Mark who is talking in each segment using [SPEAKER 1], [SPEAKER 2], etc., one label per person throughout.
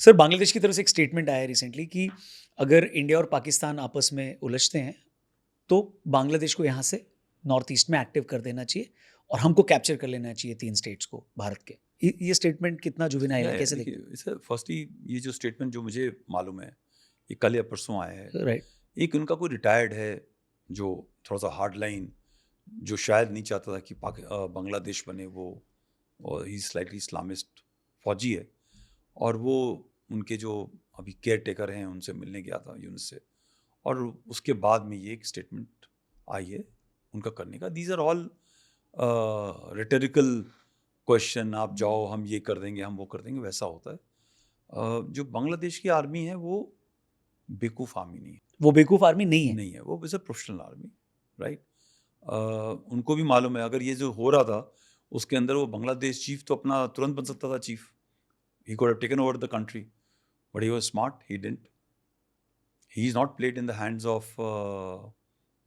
[SPEAKER 1] Sir, Bangladesh की तरफ से एक स्टेटमेंट आया है रिसेंटली कि अगर इंडिया और पाकिस्तान आपस में उलझते हैं, तो बांग्लादेश को यहाँ से नॉर्थ ईस्ट में एक्टिव कर देना चाहिए और हमको कैप्चर कर लेना चाहिए 3 स्टेट्स को भारत के। ये स्टेटमेंट कितना जुवेनाइल है, कैसे
[SPEAKER 2] देखिए,
[SPEAKER 1] देखते
[SPEAKER 2] इसे फर्स्टली ये जो स्टेटमेंट जो मुझे मालूम है, ये कल या परसों आया है।
[SPEAKER 1] हैं? राइट।
[SPEAKER 2] एक उनका कोई रिटायर्ड है जो थोड़ा सा हार्ड लाइन, जो शायद नहीं चाहता था कि बांग्लादेश बने, वो और ही स्लाइटली इस्लामिस्ट फौजी है, और वो उनके जो अभी केयर टेकर हैं उनसे मिलने गया था यूनुस से, और उसके बाद में ये एक स्टेटमेंट आई है उनका करने का। दीज आर ऑल रिटरिकल क्वेश्चन, आप जाओ हम ये कर देंगे हम वो कर देंगे, वैसा होता है। जो बांग्लादेश की आर्मी है वो बेवकूफ़ आर्मी नहीं है।
[SPEAKER 1] वो बेवकूफ़ आर्मी नहीं है।
[SPEAKER 2] नहीं है, वो is a professional army, right. उनको भी मालूम है अगर ये जो हो रहा था उसके अंदर, वो बांग्लादेश चीफ तो अपना तुरंत बन सकता था chief. He could have taken over the country, but he was smart, he didn't. He is not played in the hands of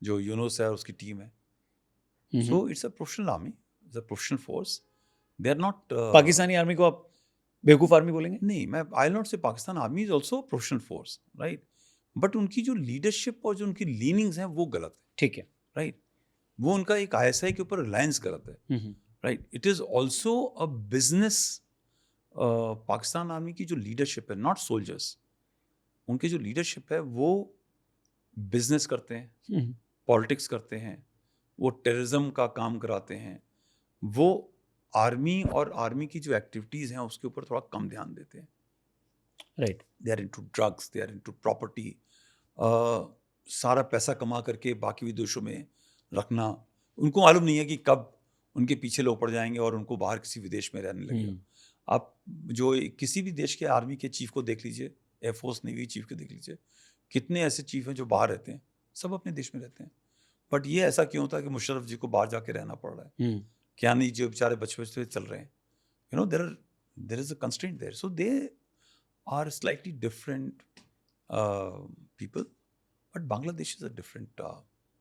[SPEAKER 2] जो यूनुस है और उसकी टीम है।
[SPEAKER 1] Hmm, hmm.
[SPEAKER 2] So it's a professional army, it's a professional force. They are not
[SPEAKER 1] Pakistani army को आप बेवकूफ़ army बोलेंगे?
[SPEAKER 2] नहीं, मैं आई विल नॉट से Pakistan army is also professional force, right. But उनकी जो लीडरशिप और जो उनकी लीनिंग्स हैं वो गलत है,
[SPEAKER 1] ठीक है।
[SPEAKER 2] राइट। वो उनका एक आईएसआई के ऊपर रिलायंस गलत है,
[SPEAKER 1] hmm, hmm.
[SPEAKER 2] Right. It is also a business. Pakistan army की जो लीडरशिप है, नॉट सोल्जर्स, उनकी जो लीडरशिप है वो बिजनेस करते हैं,
[SPEAKER 1] हुँ, हुँ।
[SPEAKER 2] पॉलिटिक्स करते हैं, वो टेररिज्म का काम कराते हैं, वो आर्मी और आर्मी की जो एक्टिविटीज़ हैं उसके ऊपर थोड़ा कम ध्यान देते हैं।
[SPEAKER 1] Right.
[SPEAKER 2] They are into drugs, they are into property, सारा पैसा कमा करके बाकी विदेशों में रखना। उनको मालूम नहीं है कि कब उनके पीछे लोग पड़ जाएंगे और उनको बाहर किसी विदेश में रहने लगेगा।
[SPEAKER 1] हुँ।
[SPEAKER 2] आप जो किसी भी देश के आर्मी के चीफ को देख लीजिए, एयरफोर्स नेवी चीफ को देख लीजिए, कितने ऐसे चीफ हैं जो बाहर रहते हैं, सब अपने देश में रहते हैं। बट ये ऐसा क्यों होता है कि मुशर्रफ जी को बाहर जाके रहना पड़ रहा है?
[SPEAKER 1] हुँ।
[SPEAKER 2] क्या नहीं, जो बेचारे बचपन से चल रहे हैं, you know, there is a constraint there, so they are slightly different people. But Bangladesh is a different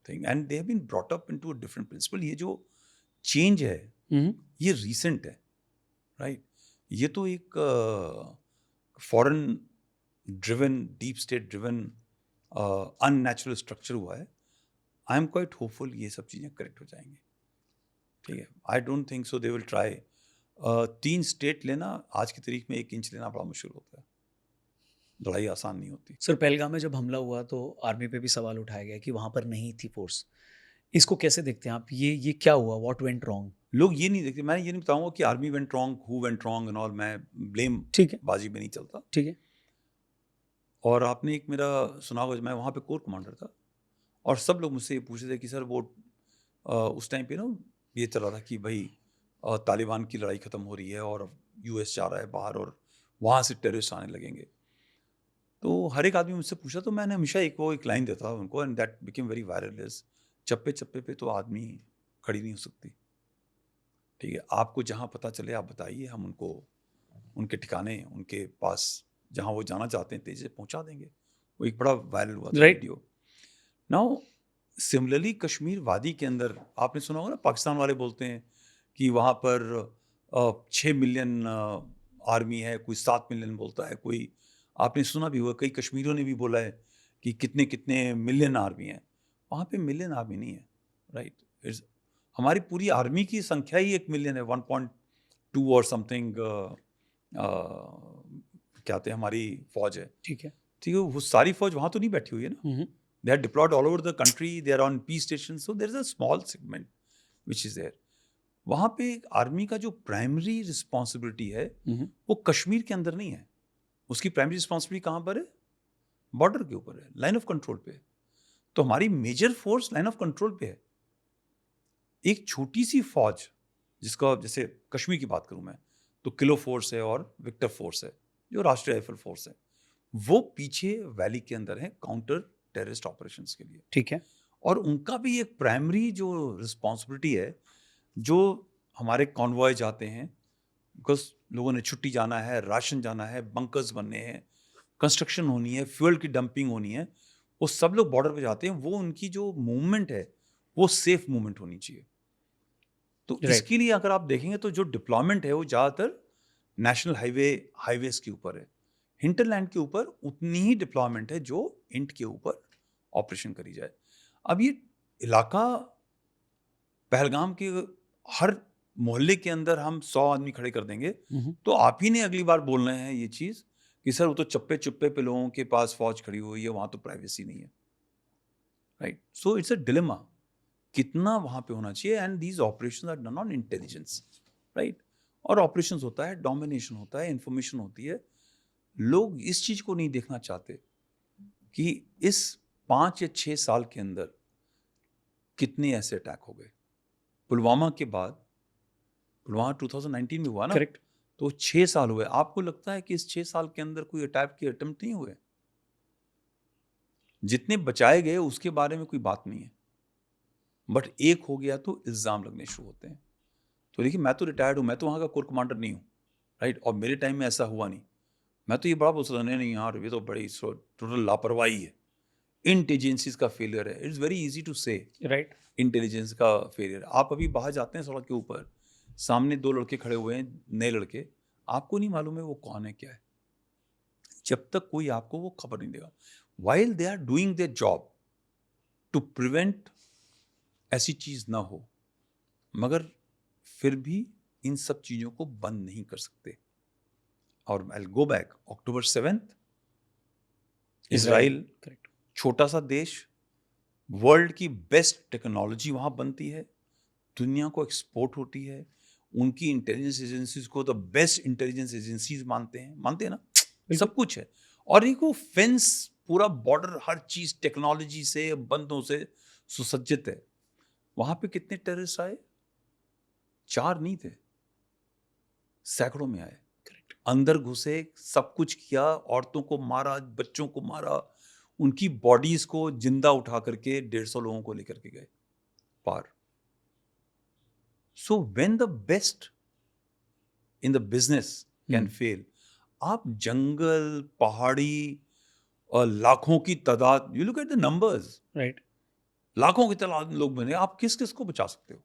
[SPEAKER 2] thing, and they have been brought up into a different principle. ये जो change है,
[SPEAKER 1] हुँ, हुँ।
[SPEAKER 2] ये recent है, right? ये तो एक foreign driven, deep state driven, unnatural structure हुआ है। I am quite hopeful ये सब चीज़ें correct हो जाएंगी, ठीक है। I don't think so they will try। 3 state लेना आज की तारीख में 1 इंच लेना बड़ा मुश्किल होता है। लड़ाई आसान नहीं होती।
[SPEAKER 1] सर, पहलगाम में जब हमला हुआ तो आर्मी पे भी सवाल उठाया गया कि वहाँ पर नहीं थी फ़ोर्स। इसको कैसे देखते हैं आप? ये क्या हुआ? What went wrong?
[SPEAKER 2] लोग ये नहीं देखते, मैं ये नहीं बताऊंगा कि army went wrong, who went wrong and all, मैं ब्लेम
[SPEAKER 1] ठीक है,
[SPEAKER 2] बाजी में नहीं चलता।
[SPEAKER 1] ठीक है।
[SPEAKER 2] और आपने एक मेरा सुना होगा, मैं वहाँ पे कोर कमांडर था, और सब लोग मुझसे ये पूछ रहे थे कि सर वो उस टाइम पे ना ये चल रहा था कि भाई तालिबान की लड़ाई ख़त्म हो रही है और यूएस जा रहा है बाहर और वहाँ से टेररिस्ट आने लगेंगे। तो हर एक आदमी मुझसे पूछा, तो मैंने हमेशा एक लाइन देता उनको, and that became very viral is, चप्पे चप्पे पे तो आदमी खड़ी नहीं हो सकती, ठीक है। आपको जहाँ पता चले आप बताइए, हम उनको उनके ठिकाने, उनके पास जहाँ वो जाना चाहते हैं तेजी से पहुँचा देंगे। वो एक बड़ा वायरल हुआ था
[SPEAKER 1] right.
[SPEAKER 2] Video. Now similarly Kashmir वादी के अंदर आपने सुना होगा ना, पाकिस्तान वाले बोलते हैं कि वहाँ पर 6 मिलियन आर्मी है, कोई 7 मिलियन बोलता है, कोई आपने सुना भी होगा, कई कश्मीरियों ने भी बोला है कि कितने कितने मिलियन आर्मी है। वहाँ पे मिलियन आर्मी नहीं है, राइट। हमारी पूरी आर्मी की संख्या ही 1 मिलियन है, 1.2 और समथिंग क्या कहते हैं, हमारी फौज है,
[SPEAKER 1] ठीक है।
[SPEAKER 2] ठीक है। वो सारी फौज वहाँ तो नहीं बैठी हुई है ना।
[SPEAKER 1] हुँ, हुँ।
[SPEAKER 2] They are deployed all over the country. They are on peace stations. So there is a small segment which is there. वहाँ पे आर्मी का जो प्राइमरी रिस्पॉन्सिबिलिटी है
[SPEAKER 1] हुँ, हुँ।
[SPEAKER 2] वो कश्मीर के अंदर नहीं है। उसकी प्राइमरी रिस्पॉन्सिबिलिटी कहाँ पर है? बॉर्डर के ऊपर है, लाइन ऑफ कंट्रोल पे है। तो हमारी major force line of control पे है। एक छोटी सी फौज, जिसका जैसे कश्मीर की बात करूं मैं, तो किलो फोर्स है और विक्टर फोर्स है, जो राष्ट्रीय राइफल फोर्स है, वो पीछे वैली के अंदर है काउंटर टेररिस्ट ऑपरेशंस के लिए।
[SPEAKER 1] ठीक है।
[SPEAKER 2] और उनका भी एक प्राइमरी जो रिस्पॉन्सिबिलिटी है, जो हमारे कॉन्वॉय जाते हैं, बिकॉज लोगों ने छुट्टी जाना है, राशन जाना है, बंकर्स बनने हैं, कंस्ट्रक्शन होनी है, फ्यूल की डंपिंग होनी है, वो सब लोग बॉर्डर पे जाते हैं। वो उनकी जो मूवमेंट है वो सेफ मूवमेंट होनी चाहिए। तो
[SPEAKER 1] राइट।
[SPEAKER 2] इसके लिए अगर आप देखेंगे तो जो डिप्लॉयमेंट है वो ज़्यादातर नेशनल हाईवेज के ऊपर है, हिंटरलैंड के ऊपर उतनी ही डिप्लॉयमेंट है जो इंट के ऊपर ऑपरेशन करी जाए। अब ये इलाका पहलगाम के हर मोहल्ले के अंदर हम 100 आदमी खड़े कर देंगे तो आप ही ने अगली बार बोल रहे हैं ये चीज़ कि सर वो तो चप्पे चुप्पे पे लोगों के पास फौज खड़ी हुई है, वहाँ तो प्राइवेसी नहीं है, right? So it's a dilemma, कितना वहाँ पे होना चाहिए। And these operation are done on intelligence, right? और ऑपरेशंस होता है, डोमिनेशन होता है, इंफॉर्मेशन होती है। लोग इस चीज़ को नहीं देखना चाहते कि इस 5 या 6 साल के अंदर कितने ऐसे अटैक हो गए। पुलवामा के बाद, पुलवामा 2019 में हुआ ना,
[SPEAKER 1] करेक्ट।
[SPEAKER 2] तो 6 साल हुए। आपको लगता है कि इस 6 साल के अंदर कोई अटैक के अटेम्प्ट नहीं हुए? जितने बचाए गए उसके बारे में कोई बात नहीं है, बट एक हो गया तो इल्ज़ाम लगने शुरू होते हैं। तो देखिए, मैं तो रिटायर्ड हूँ, मैं तो वहाँ का कोर कमांडर नहीं हूँ, राइट? और मेरे टाइम में ऐसा हुआ नहीं। मैं तो ये बड़ा बोल सकता नहीं यार, ये तो बड़ी टोटल लापरवाही है, इंटेलिजेंसीज का फेलियर है। इट्स वेरी इजी टू से
[SPEAKER 1] राइट।
[SPEAKER 2] इंटेलिजेंस का फेलियर। आप अभी बाहर जाते हैं सड़क के ऊपर, सामने 2 लड़के खड़े हुए हैं, नए लड़के, आपको नहीं मालूम है वो कौन है क्या है, जब तक कोई आपको वो खबर नहीं देगा। While they are doing their job to prevent ऐसी चीज ना हो, मगर फिर भी इन सब चीजों को बंद नहीं कर सकते। और आई गो बैक, अक्टूबर 7, इजराइल,
[SPEAKER 1] करेक्ट।
[SPEAKER 2] छोटा सा देश, वर्ल्ड की बेस्ट टेक्नोलॉजी वहाँ बनती है, दुनिया को एक्सपोर्ट होती है, उनकी इंटेलिजेंस एजेंसीज को द बेस्ट इंटेलिजेंस एजेंसीज मानते हैं ना, सब कुछ है। और एक वो फेंस, पूरा बॉर्डर, हर चीज टेक्नोलॉजी से, बंदों से सुसज्जित है। वहां पे कितने टेररिस्ट आए? 4 नहीं थे, सैकड़ों में आए।
[SPEAKER 1] करेक्ट।
[SPEAKER 2] अंदर घुसे, सब कुछ किया, औरतों को मारा, बच्चों को मारा, उनकी बॉडीज को जिंदा उठा करके 150 लोगों को लेकर के गए पार। So when the best in the business can fail, आप जंगल, पहाड़ी और लाखों की तादाद, you look at the numbers,
[SPEAKER 1] right.
[SPEAKER 2] लाखों की तादाद में लोग बने, आप किस किस को बचा सकते हो?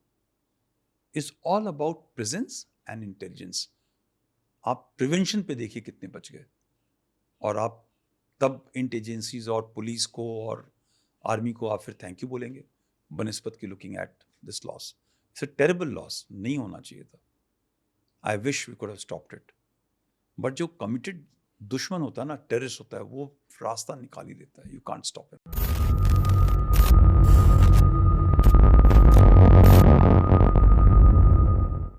[SPEAKER 2] It's all about presence and intelligence. आप प्रिवेंशन पे देखिए कितने बच गए, और आप तब इंटेलिजेंसीज और पुलिस को और आर्मी को आप फिर थैंक यू बोलेंगे बनिस्पत की looking at this loss. It's a terrible loss, नहीं होना चाहिए था। I wish we could have stopped it, but जो कमिटेड दुश्मन होता है ना, टेररिस्ट होता है, वो रास्ता निकाल ही देता है। You can't stop it.